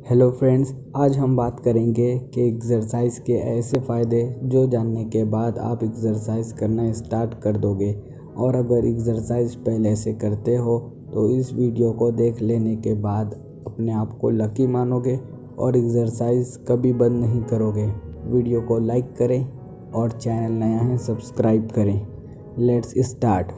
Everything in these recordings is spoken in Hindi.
हेलो फ्रेंड्स, आज हम बात करेंगे कि एक्सरसाइज के ऐसे फ़ायदे जो जानने के बाद आप एक्सरसाइज करना स्टार्ट कर दोगे। और अगर एक्सरसाइज पहले से करते हो तो इस वीडियो को देख लेने के बाद अपने आप को लकी मानोगे और एक्सरसाइज कभी बंद नहीं करोगे। वीडियो को लाइक करें और चैनल नया है सब्सक्राइब करें। Let's start.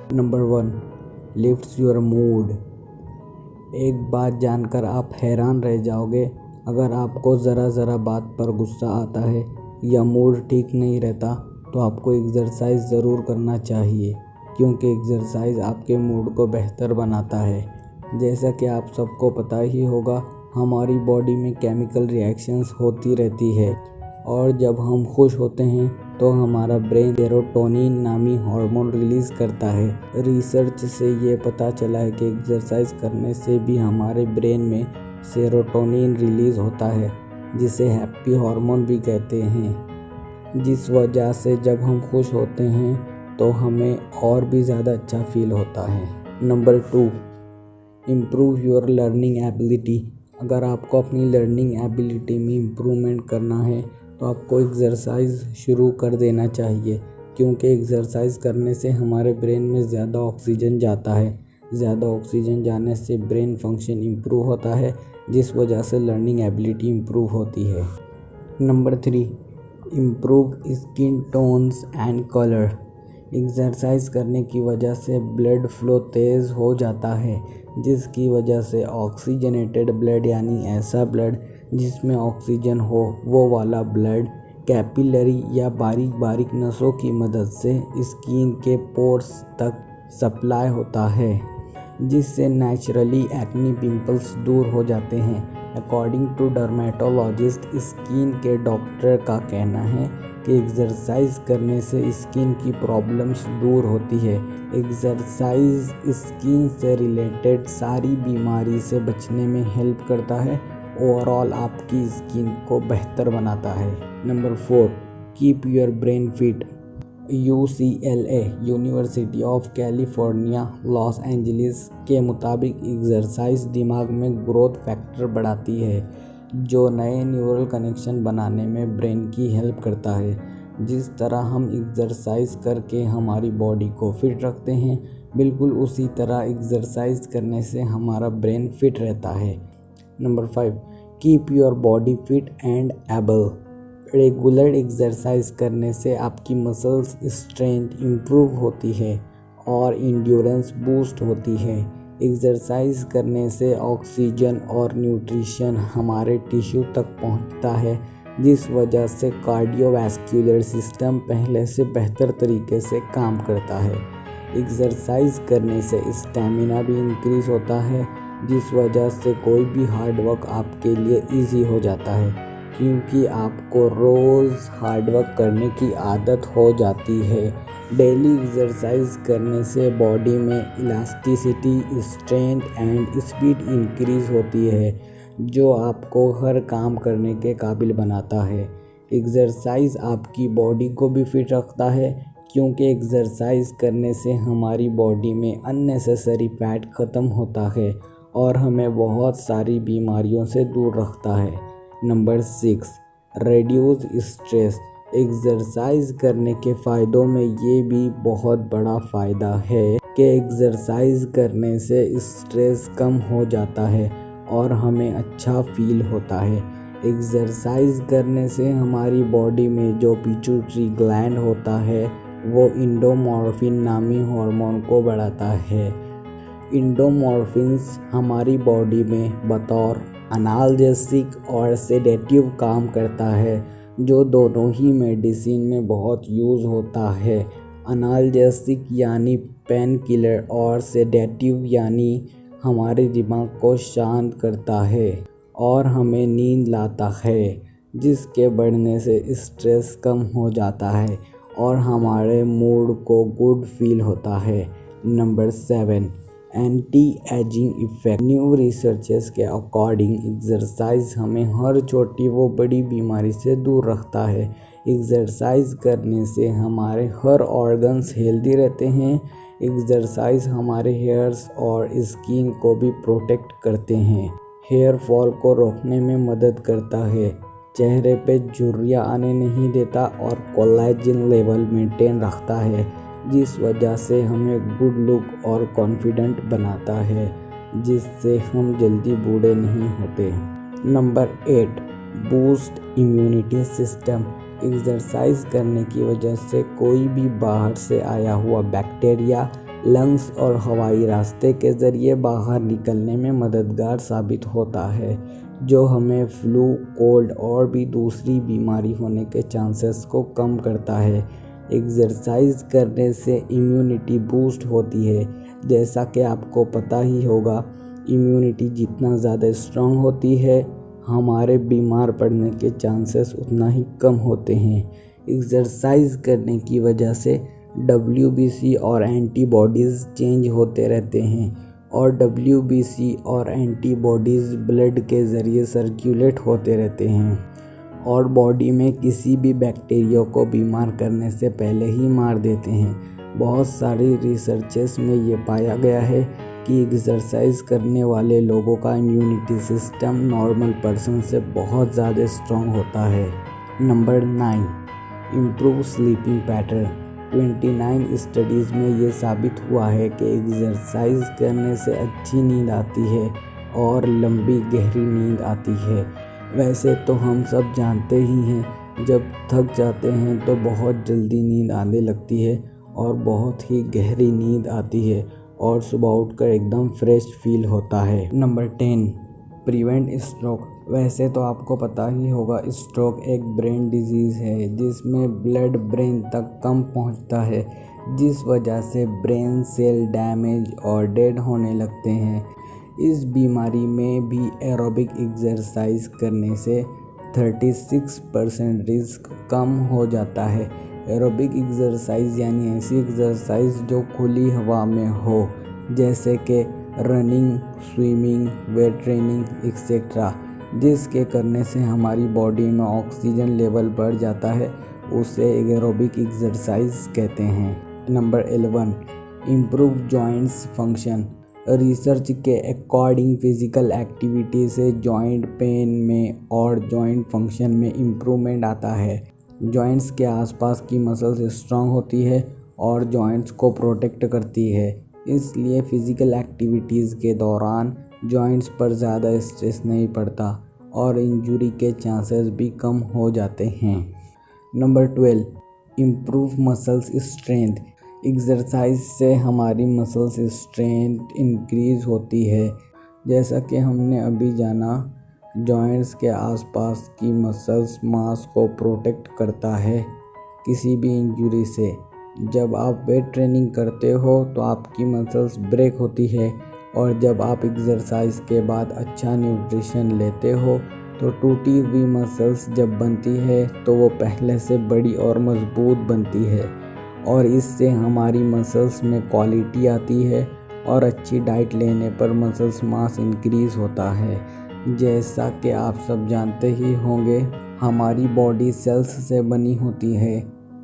Number 1, lifts your mood. एक बात जानकर आप हैरान रह जाओगे। अगर आपको ज़रा बात पर गुस्सा आता है या मूड ठीक नहीं रहता तो आपको एक्सरसाइज ज़रूर करना चाहिए, क्योंकि एक्सरसाइज आपके मूड को बेहतर बनाता है। जैसा कि आप सबको पता ही होगा, हमारी बॉडी में केमिकल रिएक्शंस होती रहती है और जब हम खुश होते हैं तो हमारा ब्रेन सेरोटोनिन नामी हार्मोन रिलीज़ करता है। रिसर्च से ये पता चला है कि एक्सरसाइज करने से भी हमारे ब्रेन में सेरोटोनिन रिलीज़ होता है, जिसे हैप्पी हार्मोन भी कहते हैं, जिस वजह से जब हम खुश होते हैं तो हमें और भी ज़्यादा अच्छा फील होता है। Number 2, improve your learning ability. अगर आपको अपनी लर्निंग एबिलिटी में इम्प्रूवमेंट करना है तो आपको एक्सरसाइज शुरू कर देना चाहिए, क्योंकि एक्सरसाइज करने से हमारे ब्रेन में ज़्यादा ऑक्सीजन जाता है। ज़्यादा ऑक्सीजन जाने से ब्रेन फंक्शन इम्प्रूव होता है, जिस वजह से लर्निंग एबिलिटी इम्प्रूव होती है। Number 3, improve skin tones and colour. Exercise करने की वजह से ब्लड फ्लो तेज़ हो जाता है, जिसकी वजह से ऑक्सीजनेटेड ब्लड यानी ऐसा ब्लड जिसमें ऑक्सीजन हो वो वाला ब्लड कैपिलरी या बारीक बारीक नसों की मदद से स्किन के पोर्स तक सप्लाई होता है, जिससे नेचुरली एक्ने पिंपल्स दूर हो जाते हैं। अकॉर्डिंग टू डर्मेटोलॉजिस्ट, स्किन के डॉक्टर का कहना है कि एक्सरसाइज करने से स्किन की प्रॉब्लम्स दूर होती है। एक्सरसाइज स्किन से रिलेटेड सारी बीमारी से बचने में हेल्प करता है। ओवरऑल आपकी स्किन को बेहतर बनाता है। Number 4, keep your brain fit. UCLA university of California Los Angeles के मुताबिक एक्सरसाइज दिमाग में ग्रोथ फैक्टर बढ़ाती है, जो नए न्यूरल कनेक्शन बनाने में ब्रेन की हेल्प करता है। जिस तरह हम एक्सरसाइज करके हमारी बॉडी को फिट रखते हैं, बिल्कुल उसी तरह एक्सरसाइज करने से हमारा ब्रेन फिट रहता है। Number 5, keep your body fit and able. Regular exercise करने से आपकी मसल्स स्ट्रेंथ इम्प्रूव होती है और इंड्योरेंस बूस्ट होती है। एक्सरसाइज करने से ऑक्सीजन और न्यूट्रिशन हमारे टिश्यू तक पहुंचता है, जिस वजह से कार्डियोवैस्कुलर सिस्टम पहले से बेहतर तरीके से काम करता है। एक्सरसाइज करने से स्टैमिना भी इंक्रीज होता है, जिस वजह से कोई भी हार्ड वर्क आपके लिए इजी हो जाता है, क्योंकि आपको रोज़ हार्ड वर्क करने की आदत हो जाती है। डेली एक्सरसाइज करने से बॉडी में elasticity, strength and speed increase होती है, जो आपको हर काम करने के काबिल बनाता है। एक्सरसाइज आपकी बॉडी को भी फिट रखता है, क्योंकि एक्सरसाइज करने से हमारी बॉडी में अननेसेसरी फैट ख़त्म होता है और हमें बहुत सारी बीमारियों से दूर रखता है। Number 6, reduce stress. एक्सरसाइज करने के फ़ायदों में ये भी बहुत बड़ा फ़ायदा है कि एक्सरसाइज करने से स्ट्रेस कम हो जाता है और हमें अच्छा फील होता है। एक्सरसाइज करने से हमारी बॉडी में जो पिट्यूटरी ग्लैंड होता है वो एंडोर्फिन नामी हार्मोन को बढ़ाता है। एंडोर्फिन्स हमारी बॉडी में बतौर एनाल्जेसिक और सेडेटिव काम करता है, जो दोनों ही मेडिसिन में बहुत यूज़ होता है। एनाल्जेसिक यानी पेन किलर और सेडेटिव यानी हमारे दिमाग को शांत करता है और हमें नींद लाता है, जिसके बढ़ने से स्ट्रेस कम हो जाता है और हमारे मूड को गुड फील होता है। Number 7, anti ageing effect. New researches के अकॉर्डिंग एक्सरसाइज हमें हर छोटी वो बड़ी बीमारी से दूर रखता है। एक्सरसाइज करने से हमारे हर ऑर्गन्स हेल्दी रहते हैं। एक्सरसाइज हमारे हेयर्स और स्किन को भी प्रोटेक्ट करते हैं। हेयर फॉल को रोकने में मदद करता है, चेहरे पे झुर्रियाँ आने नहीं देता और कोलेजन लेवल मेंटेन रखता है, जिस वजह से हमें गुड लुक और कॉन्फिडेंट बनाता है, जिससे हम जल्दी बूढ़े नहीं होते। Number 8, boost immunity system. Exercise करने की वजह से कोई भी बाहर से आया हुआ बैक्टीरिया लंग्स और हवाई रास्ते के ज़रिए बाहर निकलने में मददगार साबित होता है, जो हमें फ्लू, कोल्ड और भी दूसरी बीमारी होने के चांसेस को कम करता है। एक्सरसाइज करने से इम्यूनिटी बूस्ट होती है। जैसा कि आपको पता ही होगा, इम्यूनिटी जितना ज़्यादा स्ट्रांग होती है, हमारे बीमार पड़ने के चांसेस उतना ही कम होते हैं। एक्सरसाइज करने की वजह से WBC और एंटीबॉडीज़ चेंज होते रहते हैं और WBC और एंटीबॉडीज़ ब्लड के ज़रिए सर्कुलेट होते रहते हैं और बॉडी में किसी भी बैक्टीरिया को बीमार करने से पहले ही मार देते हैं। बहुत सारी रिसर्चेस में ये पाया गया है कि एक्सरसाइज करने वाले लोगों का इम्यूनिटी सिस्टम नॉर्मल पर्सन से बहुत ज़्यादा स्ट्रॉन्ग होता है। Number 9, improve sleeping pattern. 29 studies में ये साबित हुआ है कि एक्सरसाइज करने से अच्छी नींद आती है और लंबी गहरी नींद आती है। वैसे तो हम सब जानते ही हैं, जब थक जाते हैं तो बहुत जल्दी नींद आने लगती है और बहुत ही गहरी नींद आती है और सुबह उठकर एकदम फ्रेश फील होता है। Number 10, prevent stroke. वैसे तो आपको पता ही होगा, स्ट्रोक एक ब्रेन डिजीज़ है जिसमें ब्लड ब्रेन तक कम पहुंचता है, जिस वजह से ब्रेन सेल डैमेज और डेड होने लगते हैं। इस बीमारी में भी एरोबिक एक्सरसाइज करने से 36% रिस्क कम हो जाता है। एरोबिक एक्सरसाइज यानी ऐसी एक्सरसाइज जो खुली हवा में हो, जैसे कि running, swimming, weight training etcetera, जिसके करने से हमारी बॉडी में ऑक्सीजन लेवल बढ़ जाता है, उसे एरोबिक एक्सरसाइज कहते हैं। Number 11, improve joints function. Research के अकॉर्डिंग फिज़िकल एक्टिविटी से जॉइंट पेन में और जॉइंट फंक्शन में इम्प्रूवमेंट आता है। जॉइंट्स के आसपास की मसल्स स्ट्रांग होती है और जॉइंट्स को प्रोटेक्ट करती है, इसलिए फ़िज़िकल एक्टिविटीज़ के दौरान जॉइंट्स पर ज़्यादा स्ट्रेस नहीं पड़ता और इंजरी के चांसेस भी कम हो जाते हैं। Number 12, improve muscles strength. Exercise से हमारी मसल्स स्ट्रेंथ इंक्रीज़ होती है। जैसा कि हमने अभी जाना, जॉइंट्स के आसपास की मसल्स मांस को प्रोटेक्ट करता है किसी भी इंजरी से। जब आप वेट ट्रेनिंग करते हो तो आपकी मसल्स ब्रेक होती है और जब आप एक्सरसाइज के बाद अच्छा न्यूट्रिशन लेते हो तो टूटी हुई मसल्स जब बनती है तो वो पहले से बड़ी और मजबूत बनती है और इससे हमारी मसल्स में क्वालिटी आती है और अच्छी डाइट लेने पर मसल्स मास इंक्रीज़ होता है। जैसा कि आप सब जानते ही होंगे, हमारी बॉडी सेल्स से बनी होती है।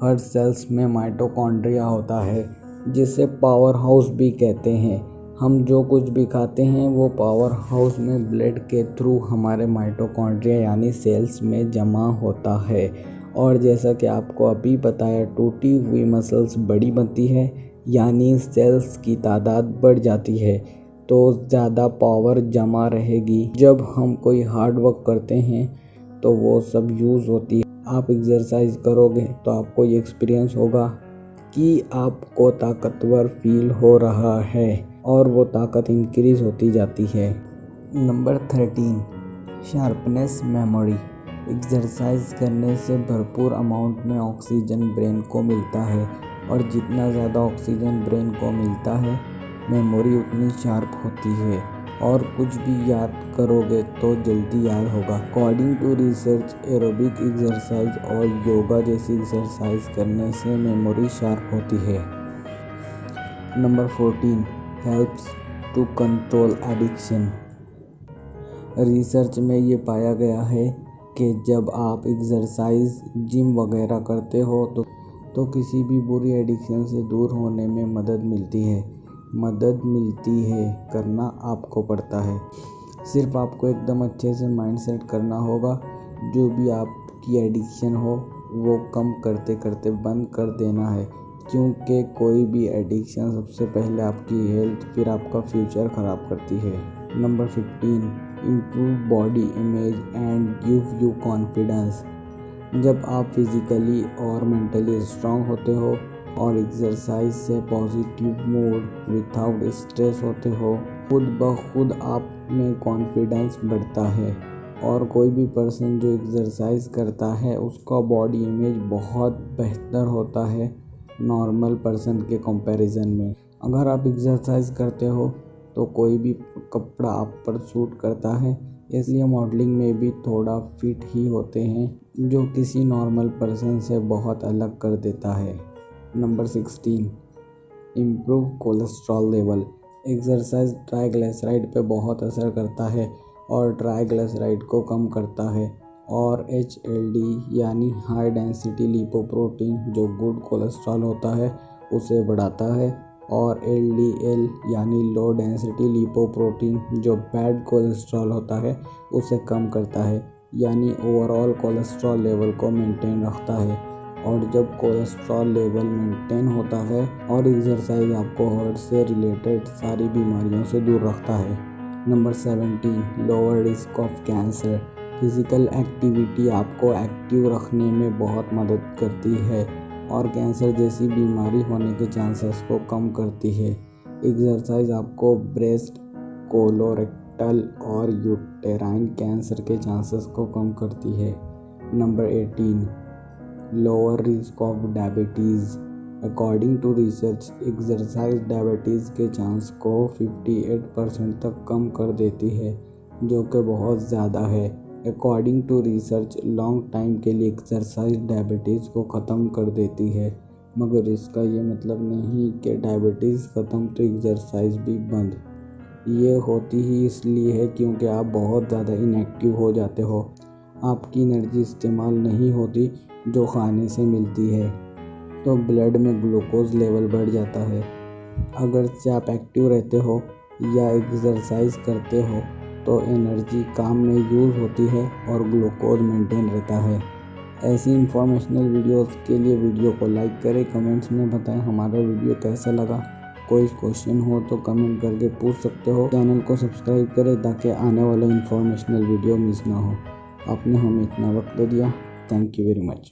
हर सेल्स में माइटोकॉन्ड्रिया होता है, जिसे पावर हाउस भी कहते हैं। हम जो कुछ भी खाते हैं वो पावर हाउस में ब्लड के थ्रू हमारे माइटोकॉन्ड्रिया यानी सेल्स में जमा होता है। और जैसा कि आपको अभी बताया, टूटी हुई मसल्स बड़ी बनती है यानी सेल्स की तादाद बढ़ जाती है, तो ज़्यादा पावर जमा रहेगी। जब हम कोई हार्ड वर्क करते हैं तो वो सब यूज़ होती है। आप एक्सरसाइज करोगे तो आपको ये एक्सपीरियंस होगा कि आपको ताकतवर फील हो रहा है और वो ताकत इंक्रीज़ होती जाती है। Number 13, sharpness memory. एक्सरसाइज करने से भरपूर अमाउंट में ऑक्सीजन ब्रेन को मिलता है और जितना ज़्यादा ऑक्सीजन ब्रेन को मिलता है, मेमोरी उतनी शार्प होती है और कुछ भी याद करोगे तो जल्दी याद होगा। According to research, aerobic exercise और योगा जैसी एक्सरसाइज करने से मेमोरी शार्प होती है। Number 14, helps to control addiction. Research में ये पाया गया है कि जब आप एक्सरसाइज, जिम वगैरह करते हो तो किसी भी बुरी एडिक्शन से दूर होने में मदद मिलती है। करना आपको पड़ता है। सिर्फ आपको एकदम अच्छे से माइंडसेट करना होगा। जो भी आपकी एडिक्शन हो वो कम करते करते बंद कर देना है, क्योंकि कोई भी एडिक्शन सबसे पहले आपकी हेल्थ फिर आपका फ्यूचर ख़राब करती है। Number 15, improve body image and give you confidence. जब आप फिज़िकली और मेंटली स्ट्रांग होते हो और एक्सरसाइज से पॉजिटिव मूड विदाउट स्ट्रेस होते हो, खुद ब खुद आप में कॉन्फिडेंस बढ़ता है। और कोई भी पर्सन जो एक्सरसाइज करता है उसका बॉडी इमेज बहुत बेहतर होता है नॉर्मल पर्सन के कंपैरिजन में। अगर आप एक्सरसाइज करते हो तो कोई भी कपड़ा आप पर सूट करता है, इसलिए मॉडलिंग में भी थोड़ा फिट ही होते हैं, जो किसी नॉर्मल पर्सन से बहुत अलग कर देता है। Number 16, improve cholesterol level. Exercise triglyceride पे बहुत असर करता है और ट्राइग्लिसराइड को कम करता है, और HLD यानी हाई डेंसिटी लिपोप्रोटीन जो गुड कोलेस्ट्रॉल होता है उसे बढ़ाता है, और LDL यानी लो डेंसिटी लिपोप्रोटीन जो बैड कोलेस्ट्रॉल होता है उसे कम करता है, यानी ओवरऑल कोलेस्ट्रॉल लेवल को मेंटेन रखता है। और जब कोलेस्ट्रॉल लेवल मेंटेन होता है और एक्सरसाइज आपको हार्ट से रिलेटेड सारी बीमारियों से दूर रखता है। Number 17, lower risk of cancer. Physical activity आपको एक्टिव रखने में बहुत मदद करती है और कैंसर जैसी बीमारी होने के चांसेस को कम करती है। एक्सरसाइज आपको ब्रेस्ट, कोलोरेक्टल और यूटेराइन कैंसर के चांसेस को कम करती है। Number 18, lower risk of diabetes. According to research, exercise diabetes के चांस को 58% तक कम कर देती है, जो कि बहुत ज़्यादा है। According to research, long time के लिए एक्सरसाइज डायबिटीज़ को ख़त्म कर देती है, मगर इसका ये मतलब नहीं कि डायबिटीज़ ख़त्म तो एक्सरसाइज भी बंद। ये होती ही इसलिए है क्योंकि आप बहुत ज़्यादा इनएक्टिव हो जाते हो, आपकी एनर्जी इस्तेमाल नहीं होती जो खाने से मिलती है, तो ब्लड में ग्लूकोज लेवल बढ़ जाता है। अगर से आप एक्टिव रहते हो या एक्सरसाइज करते हो तो एनर्जी काम में यूज़ होती है और ग्लूकोज मेंटेन रहता है। ऐसी इंफॉर्मेशनल वीडियोस के लिए वीडियो को लाइक करें, कमेंट्स में बताएं हमारा वीडियो कैसा लगा। कोई क्वेश्चन हो तो कमेंट करके पूछ सकते हो। चैनल को सब्सक्राइब करें ताकि आने वाला इंफॉर्मेशनल वीडियो मिस ना हो। आपने हमें इतना वक्त दिया, थैंक यू वेरी मच।